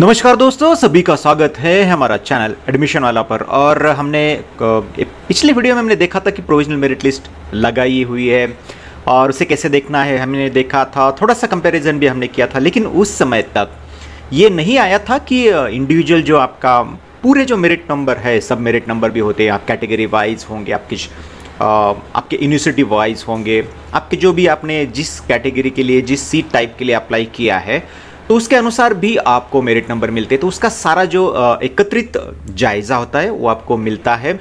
नमस्कार दोस्तों, सभी का स्वागत है हमारा चैनल एडमिशन वाला पर। और हमने पिछले वीडियो में हमने देखा था कि प्रोविजनल मेरिट लिस्ट लगाई हुई है और उसे कैसे देखना है हमने देखा था। थोड़ा सा कंपैरिजन भी हमने किया था, लेकिन उस समय तक ये नहीं आया था कि इंडिविजुअल जो आपका पूरे जो मेरिट नंबर है, सब मेरिट नंबर भी होते हैं, आप कैटेगरी वाइज होंगे, आपके यूनिवर्सिटी वाइज होंगे, आपके जो भी आपने जिस कैटेगरी के लिए जिस सीट टाइप के लिए अप्लाई किया है तो उसके अनुसार भी आपको मेरिट नंबर मिलते हैं। तो उसका सारा जो एकत्रित जायज़ा होता है वो आपको मिलता है।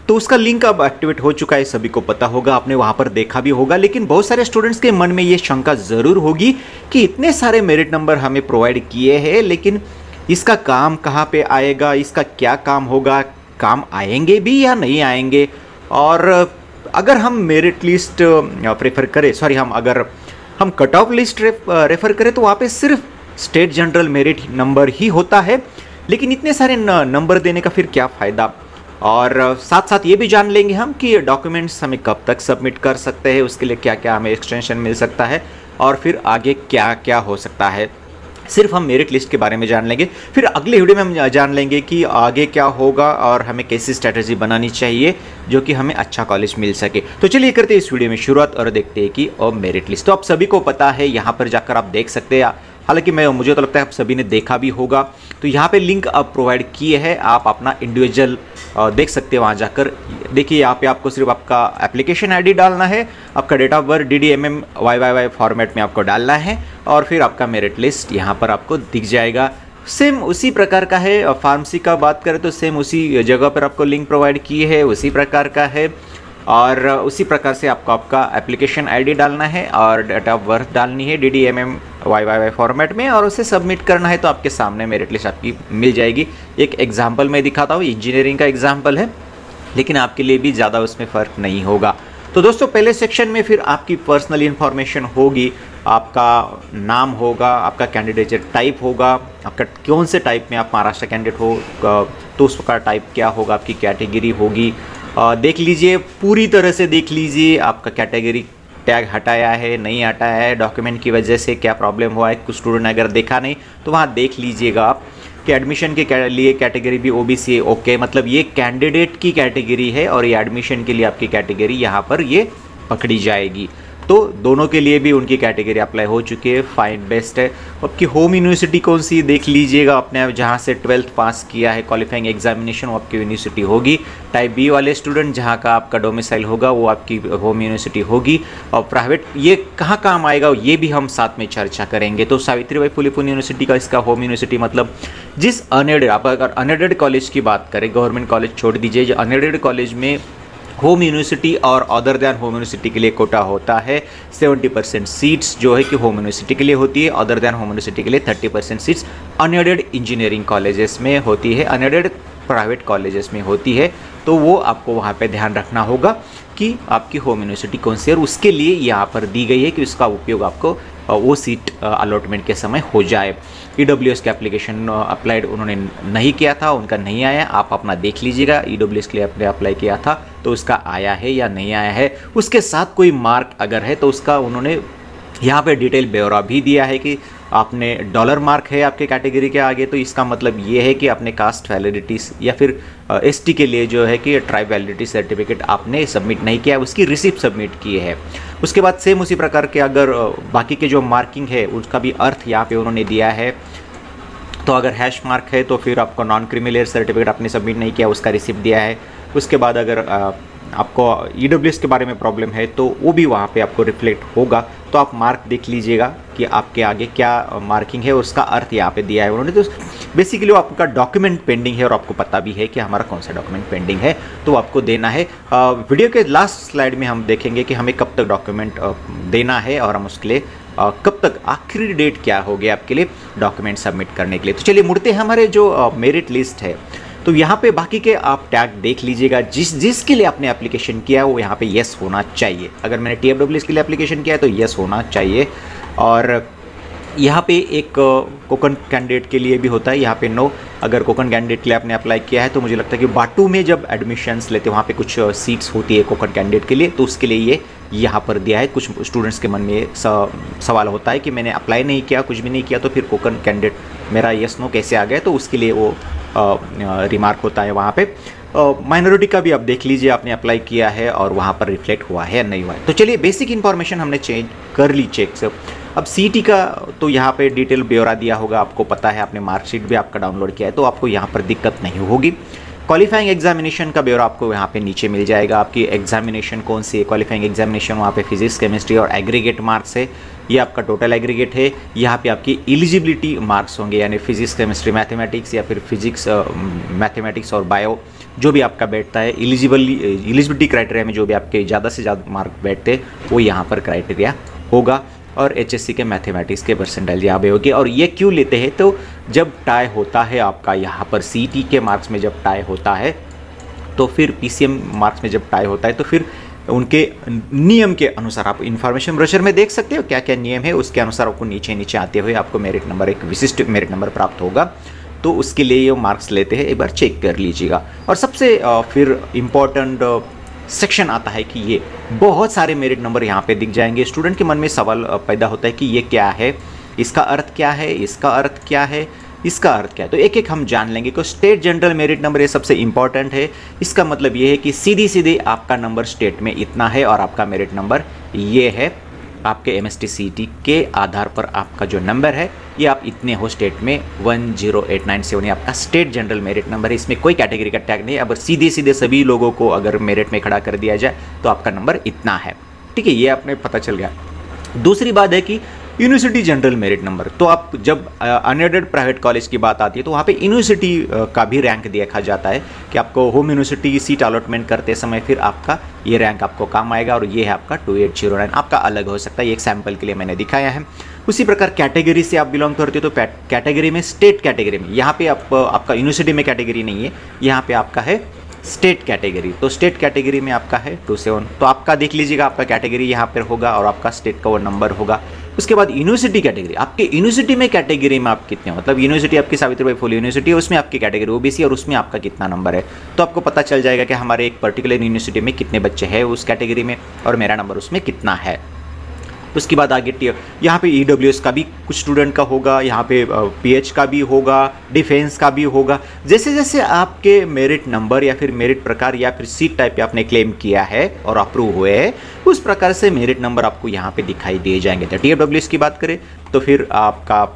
तो उसका लिंक अब एक्टिवेट हो चुका है, सभी को पता होगा, आपने वहाँ पर देखा भी होगा। लेकिन बहुत सारे स्टूडेंट्स के मन में ये शंका ज़रूर होगी कि इतने सारे मेरिट नंबर हमें प्रोवाइड किए हैं, लेकिन इसका काम कहाँ पे आएगा, इसका क्या काम होगा, काम आएंगे भी या नहीं आएंगे। और अगर हम मेरिट लिस्ट प्रेफर करें, अगर हम कट ऑफ लिस्ट रेफर करें तो वहाँ पे सिर्फ स्टेट जनरल मेरिट नंबर ही होता है। लेकिन इतने सारे नंबर देने का फिर क्या फ़ायदा। और साथ साथ ये भी जान लेंगे हम कि डॉक्यूमेंट्स हमें कब तक सबमिट कर सकते हैं, उसके लिए क्या क्या हमें एक्सटेंशन मिल सकता है और फिर आगे क्या क्या हो सकता है। सिर्फ हम मेरिट लिस्ट के बारे में जान लेंगे, फिर अगले वीडियो में हम जान लेंगे कि आगे क्या होगा और हमें कैसी स्ट्रैटेजी बनानी चाहिए जो कि हमें अच्छा कॉलेज मिल सके। तो चलिए करते हैं इस वीडियो में शुरुआत और देखते हैं कि मेरिट लिस्ट। तो आप सभी को पता है, यहाँ पर जाकर आप देख सकते हैं। हालांकि मुझे तो लगता है आप सभी ने देखा भी होगा। तो यहाँ पे लिंक अब प्रोवाइड किए हैं, आप अपना इंडिविजुअल देख सकते हैं। वहाँ जाकर देखिए, यहाँ पे आपको सिर्फ आपका एप्लीकेशन आईडी डालना है, आपका date of birth DDMM YYY format में आपको डालना है और फिर आपका मेरिट लिस्ट यहाँ पर आपको दिख जाएगा। सेम उसी प्रकार का है। फार्मेसी का बात करें तो सेम उसी जगह पर आपको लिंक प्रोवाइड किए है, उसी प्रकार का है। और उसी प्रकार से आपको आपका एप्लीकेशन आईडी डालना है और डेट ऑफ बर्थ डालनी है DDMM YYY फॉर्मेट में और उसे सबमिट करना है। तो आपके सामने मेरिट लिस्ट आपकी मिल जाएगी। एक एग्जांपल मैं दिखाता हूँ, इंजीनियरिंग का एग्जांपल है, लेकिन आपके लिए भी ज़्यादा उसमें फ़र्क नहीं होगा। तो दोस्तों, पहले सेक्शन में फिर आपकी पर्सनल इन्फॉर्मेशन होगी, आपका नाम होगा, आपका कैंडिडेचर टाइप होगा, आपका कौन से टाइप में आप महाराष्ट्र कैंडिडेट हो तो उसका टाइप क्या होगा, आपकी कैटेगरी होगी। देख लीजिए, पूरी तरह से देख लीजिए, आपका कैटेगरी टैग हटाया है नहीं हटाया है, डॉक्यूमेंट की वजह से क्या प्रॉब्लम हुआ है। कुछ स्टूडेंट अगर देखा नहीं तो वहाँ देख लीजिएगा आप कि एडमिशन के लिए कैटेगरी भी OBC है। ओके, मतलब ये कैंडिडेट की कैटेगरी है और ये एडमिशन के लिए आपकी कैटेगरी यहाँ पर ये पकड़ी जाएगी। तो दोनों के लिए भी उनकी कैटेगरी अप्लाई हो चुकी है, फाइन, बेस्ट है। आपकी होम यूनिवर्सिटी कौन सी देख लीजिएगा, आपने जहाँ से 12th पास किया है, क्वालिफाइंग एग्जामिनेशन, वो आपकी यूनिवर्सिटी होगी। टाइप B वाले स्टूडेंट, जहाँ का आपका डोमिसाइल होगा वो आपकी होम यूनिवर्सिटी होगी। और प्राइवेट ये कहाँ काम आएगा ये भी हम साथ में चर्चा करेंगे। तो सावित्रीबाई फुले यूनिवर्सिटी का इसका होम यूनिवर्सिटी मतलब जिस अनएडेड, आप अगर अनएडेड कॉलेज की बात करें, गवर्नमेंट कॉलेज छोड़ दीजिए, जो अनएडेड कॉलेज में होम यूनिवर्सिटी और अदर दैन होम यूनिवर्सिटी के लिए कोटा होता है। 70% सीट्स जो है कि होम यूनिवर्सिटी के लिए होती है, अदर दैन होम यूनिवर्सिटी के लिए 30% सीट्स अनएडेड इंजीनियरिंग कॉलेजेस में होती है, अनएडेड प्राइवेट कॉलेजेस में होती है। तो वो आपको वहाँ पे ध्यान रखना होगा कि आपकी होम यूनिवर्सिटी कौन सी है और उसके लिए यहाँ पर दी गई है कि उसका उपयोग आपको वो सीट अलॉटमेंट के समय हो जाए। EWS के एप्लीकेशन अप्लाइड उन्होंने नहीं किया था, उनका नहीं आया, आप अपना देख लीजिएगा। EWS के लिए आपने अप्लाई किया था तो उसका आया है या नहीं आया है। उसके साथ कोई मार्क अगर है तो उसका उन्होंने यहाँ पे डिटेल ब्यौरा भी दिया है कि आपने डॉलर मार्क है आपके कैटेगरी के आगे, तो इसका मतलब ये है कि आपने कास्ट वैलिडिटीज़ या फिर ST के लिए जो है कि ट्राइब वैलिडिटी सर्टिफिकेट आपने सबमिट नहीं किया, उसकी रिसिप्ट सबमिट की है। उसके बाद सेम उसी प्रकार के अगर बाकी के जो मार्किंग है उसका भी अर्थ यहाँ पे उन्होंने दिया है। तो अगर हैश मार्क है तो फिर आपको नॉन क्रिमिनल सर्टिफिकेट आपने सबमिट नहीं किया, उसका रिसिप्ट दिया है। उसके बाद अगर आपको EWS के बारे में प्रॉब्लम है तो वो भी वहाँ पे आपको रिफ्लेक्ट होगा। तो आप मार्क देख लीजिएगा कि आपके आगे क्या मार्किंग है, उसका अर्थ यहाँ पे दिया है उन्होंने। तो बेसिकली वो आपका डॉक्यूमेंट पेंडिंग है और आपको पता भी है कि हमारा कौन सा डॉक्यूमेंट पेंडिंग है, तो आपको देना है। वीडियो के लास्ट स्लाइड में हम देखेंगे कि हमें कब तक डॉक्यूमेंट देना है और हम उसके लिए कब तक आखिरी डेट क्या होगी आपके लिए डॉक्यूमेंट सबमिट करने के लिए। तो चलिए मुड़ते हैं हमारे जो मेरिट लिस्ट है। तो यहाँ पे बाकी के आप टैग देख लीजिएगा, जिसके लिए आपने एप्लीकेशन किया है वो यहाँ पे येस होना चाहिए। अगर मैंने TFWS के लिए एप्लीकेशन किया है तो येस होना चाहिए। और यहाँ पे एक कोकन कैंडिडेट के लिए भी होता है, यहाँ पे नो। अगर कोकन कैंडिडेट के लिए आपने अप्लाई किया है तो मुझे लगता है कि बाटू में जब एडमिशन्स लेते हैं वहाँ पे कुछ सीट्स होती है कोकन कैंडिडेट के लिए, तो उसके लिए ये यहाँ पर दिया है। कुछ स्टूडेंट्स के मन में सवाल होता है कि मैंने अप्लाई नहीं किया, कुछ भी नहीं किया, तो फिर कोकन कैंडिडेट मेरा यस नो कैसे आ गया, तो उसके लिए वो रिमार्क होता है वहाँ पे। माइनॉरिटी का भी आप देख लीजिए, आपने अप्लाई किया है और वहाँ पर रिफ्लेक्ट हुआ है या नहीं हुआ है। तो चलिए बेसिक इन्फॉर्मेशन हमने चेंज कर ली चेक से। अब सीईटी का तो यहाँ पे डिटेल ब्यौरा दिया होगा, आपको पता है, आपने मार्कशीट भी आपका डाउनलोड किया है, तो आपको यहाँ पर दिक्कत नहीं होगी। क्वालिफाइंग एग्जामिनेशन का ब्यौरा आपको यहाँ पे नीचे मिल जाएगा। आपकी एग्जामिनेशन कौन सी है, क्वालिफाइंग एग्जामिनेशन वहाँ पे फिजिक्स, केमिस्ट्री और एग्रीगेट मार्क्स है, ये आपका टोटल एग्रीगेट है। यहाँ पे आपकी एलिजिबिलिटी मार्क्स होंगे, यानी फिजिक्स, केमिस्ट्री, मैथमेटिक्स या फिर फिजिक्स, मैथमेटिक्स और बायो जो भी आपका बैठता है, एलिजिबिलिटी क्राइटेरिया में जो भी आपके ज़्यादा से ज़्यादा मार्क बैठते हैं वो यहाँ पर क्राइटेरिया होगा। और एचएससी के मैथमेटिक्स के परसेंटाइल यहाँ पे होगी। और ये क्यों लेते हैं, तो जब टाई होता है आपका यहाँ पर सीईटी के मार्क्स में जब टाई होता है, तो फिर पीसीएम मार्क्स में जब टाई होता है, तो फिर उनके नियम के अनुसार आप इन्फॉर्मेशन ब्रोशर में देख सकते हो क्या क्या नियम है, उसके अनुसार आपको नीचे नीचे आते हुए आपको मेरिट नंबर, एक विशिष्ट मेरिट नंबर प्राप्त होगा। तो उसके लिए ये मार्क्स लेते हैं, एक बार चेक कर लीजिएगा। और सबसे फिर इम्पॉर्टेंट सेक्शन आता है कि ये बहुत सारे मेरिट नंबर यहाँ पे दिख जाएंगे। स्टूडेंट के मन में सवाल पैदा होता है कि ये क्या है, इसका अर्थ क्या है, इसका अर्थ क्या है, इसका अर्थ क्या है। तो एक एक हम जान लेंगे कि स्टेट जनरल मेरिट नंबर ये सबसे इंपॉर्टेंट है। इसका मतलब ये है कि सीधी सीधे आपका नंबर स्टेट में इतना है और आपका मेरिट नंबर ये है। आपके एमएसटी सीईटी के आधार पर आपका जो नंबर है ये आप इतने हो स्टेट में, 10897 ये आपका स्टेट जनरल मेरिट नंबर है। इसमें कोई कैटेगरी का टैग नहीं है। अगर सीधे सीधे सभी लोगों को अगर मेरिट में खड़ा कर दिया जाए तो आपका नंबर इतना है। ठीक है, ये आपने पता चल गया। दूसरी बात है कि यूनिवर्सिटी जनरल मेरिट नंबर, तो आप जब अनएडेड प्राइवेट कॉलेज की बात आती है तो वहाँ पे यूनिवर्सिटी का भी रैंक देखा जाता है कि आपको होम यूनिवर्सिटी की सीट अलॉटमेंट करते समय फिर आपका ये रैंक आपको काम आएगा। और ये है आपका 2809, आपका अलग हो सकता है, ये एक सैम्पल के लिए मैंने दिखाया है। उसी प्रकार कैटेगरी से आप बिलोंग करते हो तो कैटेगरी में, स्टेट कैटेगरी में, यहाँ पे आपका यूनिवर्सिटी में कैटेगरी नहीं है, यहाँ पे आपका है स्टेट कैटेगरी। तो स्टेट कैटेगरी में आपका है 27, तो आपका देख लीजिएगा, आपका कैटेगरी यहाँ पर होगा और आपका स्टेट का वो नंबर होगा। उसके बाद यूनिवर्सिटी कैटेगरी, आपके यूनिवर्सिटी में कैटेगरी में आप कितने, मतलब यूनिवर्सिटी आपकी सावित्रीबाई फुले यूनिवर्सिटी है, उसमें आपकी कैटेगरी ओबीसी और उसमें आपका कितना नंबर है, तो आपको पता चल जाएगा कि हमारे एक पर्टिकुलर यूनिवर्सिटी में कितने बच्चे हैं उस कैटेगरी में और मेरा नंबर उसमें कितना है। उसके बाद आगे यहाँ पे ईडब्ल्यूएस का भी कुछ स्टूडेंट का होगा, यहाँ पे पीएच का भी होगा, डिफेंस का भी होगा। जैसे जैसे आपके मेरिट नंबर या फिर मेरिट प्रकार या फिर सीट टाइप पे आपने क्लेम किया है और अप्रूव हुए हैं, उस प्रकार से मेरिट नंबर आपको यहाँ पे दिखाई दिए जाएंगे। तो टीएफडब्ल्यूएस की बात करें तो फिर आपका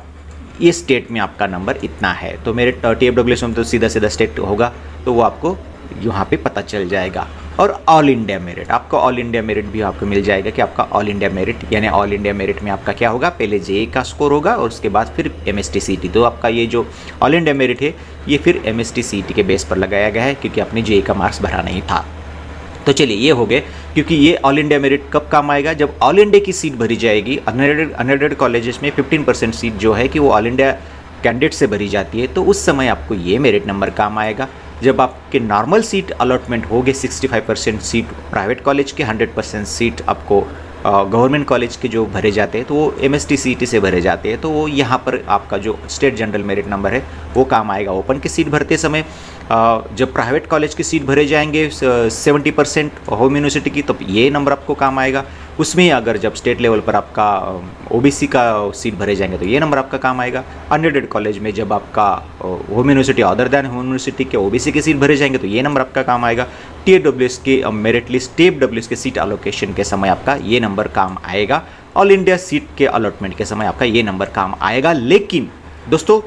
ये स्टेट में आपका नंबर इतना है, तो मेरिट टीएफडब्ल्यूएस में तो सीधा सीधा स्टेट होगा, तो वो आपको यहाँ पे पता चल जाएगा। और ऑल इंडिया मेरिट, आपका ऑल इंडिया मेरिट भी आपको मिल जाएगा कि आपका ऑल इंडिया मेरिट, यानी ऑल इंडिया मेरिट में आपका क्या होगा, पहले जेईई का स्कोर होगा और उसके बाद फिर एमएसटी सीईटी। तो आपका ये जो ऑल इंडिया मेरिट है ये फिर एमएसटी सीईटी के बेस पर लगाया गया है, क्योंकि आपने जेईई का मार्क्स भरा नहीं था। तो चलिए ये हो गए, क्योंकि ये ऑल इंडिया मेरिट कब काम आएगा, जब ऑल इंडिया की सीट भरी जाएगी। अनएडेड कॉलेजेस में 15% सीट जो है कि वो ऑल इंडिया कैंडिडेट से भरी जाती है, तो उस समय आपको ये मेरिट नंबर काम आएगा। जब आपके नॉर्मल सीट अलॉटमेंट हो गए, 65% सीट प्राइवेट कॉलेज के, 100% सीट आपको गवर्नमेंट कॉलेज के जो भरे जाते हैं तो वो एमएसटी सीईटी से भरे जाते हैं, तो वो यहाँ पर आपका जो स्टेट जनरल मेरिट नंबर है वो काम आएगा। ओपन की सीट भरते समय जब प्राइवेट कॉलेज की सीट भरे जाएंगे 70% होम यूनिवर्सिटी की, तो ये नंबर आपको काम आएगा। उसमें अगर जब स्टेट लेवल पर आपका ओबीसी का सीट भरे जाएंगे तो ये नंबर आपका काम आएगा। अनएडेड कॉलेज में जब आपका home university other than home university के ओबीसी की सीट भरे जाएंगे तो ये नंबर आपका काम आएगा। टीएफडब्ल्यूएस के मेरिट लिस्ट, टीएफडब्ल्यूएस के सीट अलोकेशन के समय आपका ये नंबर काम आएगा। ऑल इंडिया सीट के अलॉटमेंट के समय आपका ये नंबर काम आएगा। लेकिन दोस्तों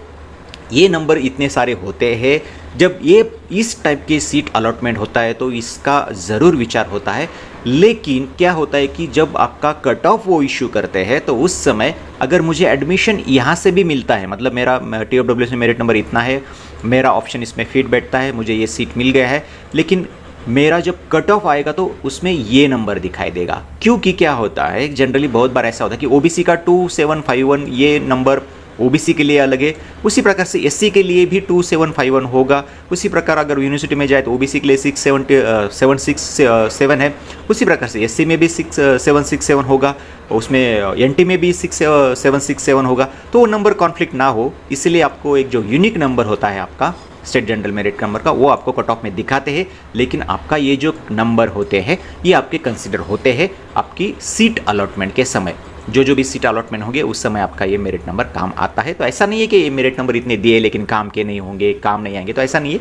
ये नंबर इतने सारे होते हैं, जब ये इस टाइप की सीट अलॉटमेंट होता है तो इसका ज़रूर विचार होता है। लेकिन क्या होता है कि जब आपका कट ऑफ वो इशू करते हैं तो उस समय अगर मुझे एडमिशन यहाँ से भी मिलता है, मतलब मेरा टीएफडब्ल्यूएस में मेरिट नंबर इतना है, मेरा ऑप्शन इसमें फिट बैठता है, मुझे ये सीट मिल गया है, लेकिन मेरा जब कट ऑफ आएगा तो उसमें ये नंबर दिखाई देगा। क्योंकि क्या होता है, जनरली बहुत बार ऐसा होता है कि ओबीसी का 2751 ये नंबर ओबीसी के लिए अलग है, उसी प्रकार से एससी के लिए भी 2751 होगा। उसी प्रकार अगर यूनिवर्सिटी में जाए तो ओबीसी के लिए 6767 है, उसी प्रकार से एससी में भी 6767 होगा, उसमें एनटी में भी 6767 होगा। तो वो नंबर कॉन्फ्लिक्ट ना हो इसलिए आपको एक जो यूनिक नंबर होता है आपका स्टेट जनरल मेरिट नंबर का, वो आपको कट ऑफ में दिखाते हैं। लेकिन आपका ये जो नंबर होते हैं ये आपके कंसिडर होते हैं आपकी सीट अलॉटमेंट के समय, जो भी सीट अलॉटमेंट होंगे उस समय आपका ये मेरिट नंबर काम आता है। तो ऐसा नहीं है कि ये मेरिट नंबर इतने दिए लेकिन काम के नहीं होंगे, काम नहीं आएंगे, तो ऐसा नहीं है।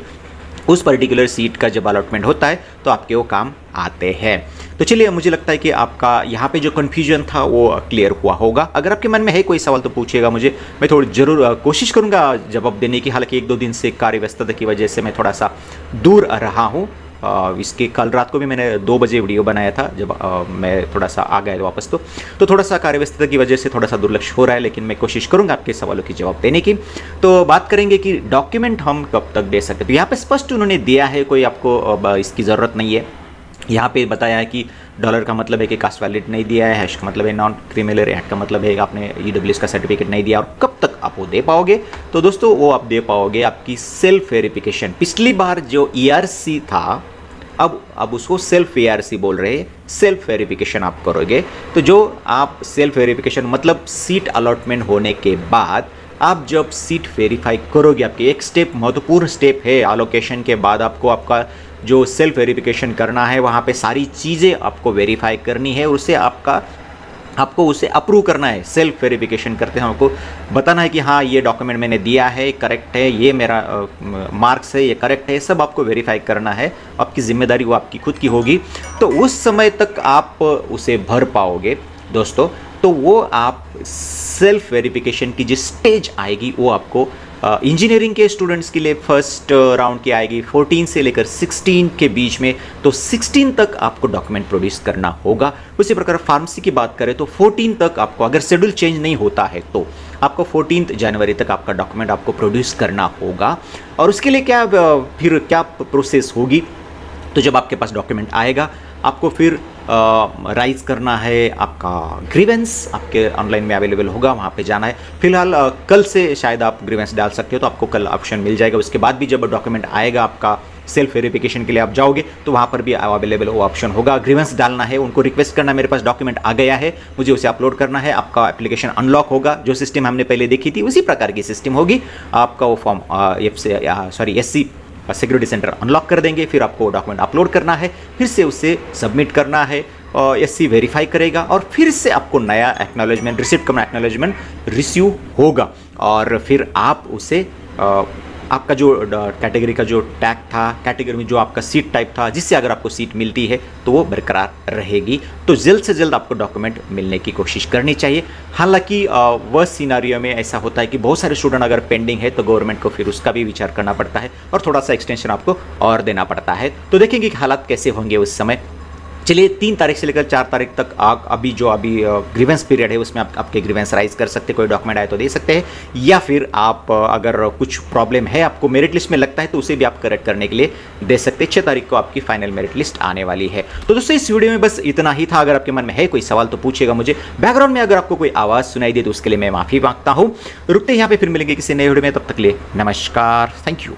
उस पर्टिकुलर सीट का जब अलॉटमेंट होता है तो आपके वो काम आते हैं। तो चलिए, मुझे लगता है कि आपका यहाँ पे जो कन्फ्यूजन था वो क्लियर हुआ होगा। अगर आपके मन में है कोई सवाल तो पूछिएगा मुझे, मैं थोड़ी ज़रूर कोशिश करूँगा जवाब देने की। हालांकि 1-2 दिन से कार्य व्यस्तता की वजह से मैं थोड़ा सा दूर रहा हूँ। इसके कल रात को भी मैंने 2 बजे वीडियो बनाया था जब मैं थोड़ा सा आ गया वापस। तो थोड़ा सा कार्य व्यस्तता की वजह से थोड़ा सा दुर्लक्ष्य हो रहा है, लेकिन मैं कोशिश करूंगा आपके सवालों की जवाब देने की। तो बात करेंगे कि डॉक्यूमेंट हम कब तक दे सकते हैं। तो यहाँ पे स्पष्ट उन्होंने दिया है, कोई आपको इसकी ज़रूरत नहीं है। यहाँ पे बताया है कि डॉलर का मतलब है कि कास्ट वैलिड नहीं दिया है, हैश का मतलब है नॉन क्रिमिनल, हैट का मतलब है आपने ईडब्ल्यूएस का सर्टिफिकेट नहीं दिया। और कब तक आप वो दे पाओगे, तो दोस्तों वो आप दे पाओगे आपकी सेल्फ वेरिफिकेशन। पिछली बार जो ईआरसी था अब उसको सेल्फ ईआरसी बोल रहे हैं, सेल्फ वेरिफिकेशन आप करोगे। तो जो आप सेल्फ वेरिफिकेशन मतलब सीट अलॉटमेंट होने के बाद आप जब सीट वेरीफाई करोगे, आपके एक स्टेप महत्वपूर्ण स्टेप है एलोकेशन के बाद आपको आपका जो सेल्फ वेरिफिकेशन करना है, वहाँ पे सारी चीज़ें आपको वेरीफाई करनी है, उससे आपको उसे अप्रूव करना है। सेल्फ वेरिफिकेशन करते हैं हमको बताना है कि हाँ ये डॉक्यूमेंट मैंने दिया है करेक्ट है, ये मेरा मार्क्स है ये करेक्ट है, सब आपको वेरीफाई करना है। आपकी जिम्मेदारी वो आपकी खुद की होगी। तो उस समय तक आप उसे भर पाओगे दोस्तों। तो वो आप सेल्फ वेरिफिकेशन की जिस स्टेज आएगी वो आपको इंजीनियरिंग के स्टूडेंट्स के लिए फर्स्ट राउंड की आएगी 14 से लेकर 16 के बीच में। तो 16 तक आपको डॉक्यूमेंट प्रोड्यूस करना होगा। उसी प्रकार फार्मेसी की बात करें तो 14 तक आपको, अगर शेड्यूल चेंज नहीं होता है तो आपको 14 जनवरी तक आपका डॉक्यूमेंट आपको प्रोड्यूस करना होगा। और उसके लिए फिर क्या प्रोसेस होगी, तो जब आपके पास डॉक्यूमेंट आएगा आपको फिर राइज करना है आपका ग्रीवेंस, आपके ऑनलाइन में अवेलेबल होगा, वहाँ पे जाना है। फिलहाल कल से शायद आप ग्रीवेंस डाल सकते हो, तो आपको कल ऑप्शन मिल जाएगा। उसके बाद भी जब डॉक्यूमेंट आएगा आपका सेल्फ वेरिफिकेशन के लिए आप जाओगे तो वहाँ पर भी अवेलेबल वो ऑप्शन होगा। ग्रीवेंस डालना है, उनको रिक्वेस्ट करना मेरे पास डॉक्यूमेंट आ गया है, मुझे उसे अपलोड करना है। आपका एप्लीकेशन अनलॉक होगा, जो सिस्टम हमने पहले देखी थी उसी प्रकार की सिस्टम होगी। आपका वो form SC security centre unlock कर देंगे, फिर आपको डॉक्यूमेंट अपलोड करना है, फिर से उसे सबमिट करना है, एससी वेरीफाई करेगा और फिर से आपको नया एक्नॉलेजमेंट रिसिप्ट का एक्नॉलेजमेंट रिसीव होगा। और फिर आप उसे आपका जो कैटेगरी का जो टैग था, कैटेगरी में जो आपका सीट टाइप था, जिससे अगर आपको सीट मिलती है तो वो बरकरार रहेगी। तो जल्द से जल्द आपको डॉक्यूमेंट मिलने की कोशिश करनी चाहिए। हालांकि वह सिनारियो में ऐसा होता है कि बहुत सारे स्टूडेंट अगर पेंडिंग है तो गवर्नमेंट को फिर उसका भी विचार करना पड़ता है और थोड़ा सा एक्सटेंशन आपको और देना पड़ता है। तो देखेंगे कि हालात कैसे होंगे उस समय। चलिए 3 तारीख से लेकर 4 तारीख तक अभी ग्रीवेंस पीरियड है उसमें आपके ग्रीवेंस राइज कर सकते हैं। कोई डॉक्यूमेंट आए तो दे सकते हैं, या फिर आप अगर कुछ प्रॉब्लम है आपको मेरिट लिस्ट में लगता है तो उसे भी आप करेक्ट करने के लिए दे सकते हैं। 6 तारीख को आपकी फाइनल मेरिट लिस्ट आने वाली है। तो दोस्तों इस वीडियो में बस इतना ही था। अगर आपके मन में है कोई सवाल तो पूछेगा मुझे। बैकग्राउंड में अगर आपको कोई आवाज़ सुनाई दे तो उसके लिए मैं माफ़ी मांगता हूँ। रुकते यहाँ पे, फिर मिलेंगे किसी नए वीडियो में। तब तक लिए नमस्कार, थैंक यू।